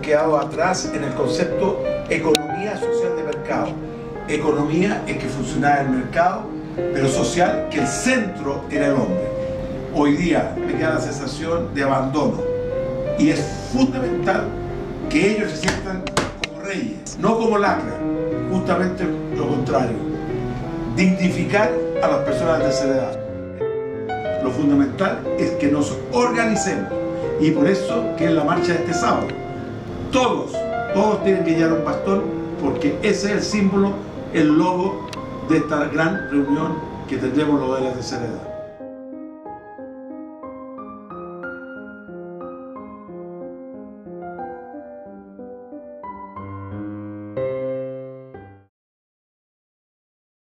quedado atrás en el concepto economía social de mercado. Economía es que funcionaba el mercado, pero social, que el centro era el hombre. Hoy día me queda la sensación de abandono y es fundamental que ellos se sientan como reyes, no como lacras, justamente lo contrario, dignificar a las personas de tercera edad. Lo fundamental es que nos organicemos y por eso que es la marcha de este sábado. Todos tienen que llevar un bastón porque ese es el símbolo, el logo de esta gran reunión que tendremos los de la tercera edad.